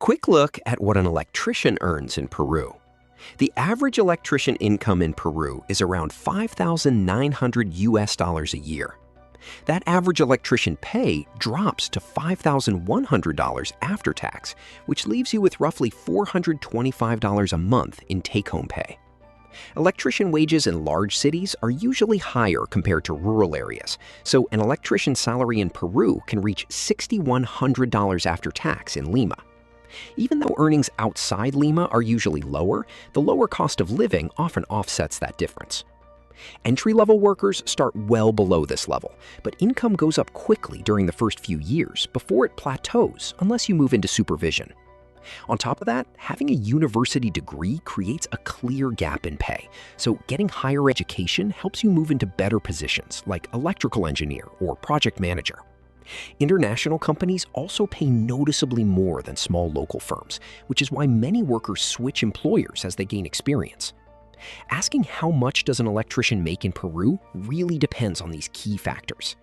Quick look at what an electrician earns in Peru. The average electrician income in Peru is around 5,900 US dollars a year. That average electrician pay drops to $5,100 after tax, which leaves you with roughly $425 a month in take-home pay. Electrician wages in large cities are usually higher compared to rural areas, so an electrician's salary in Peru can reach $6,100 after tax in Lima. Even though earnings outside Lima are usually lower, the lower cost of living often offsets that difference. Entry-level workers start well below this level, but income goes up quickly during the first few years before it plateaus unless you move into supervision. On top of that, having a university degree creates a clear gap in pay, so getting higher education helps you move into better positions like electrical engineer or project manager. International companies also pay noticeably more than small local firms, which is why many workers switch employers as they gain experience. Asking how much does an electrician make in Peru really depends on these key factors.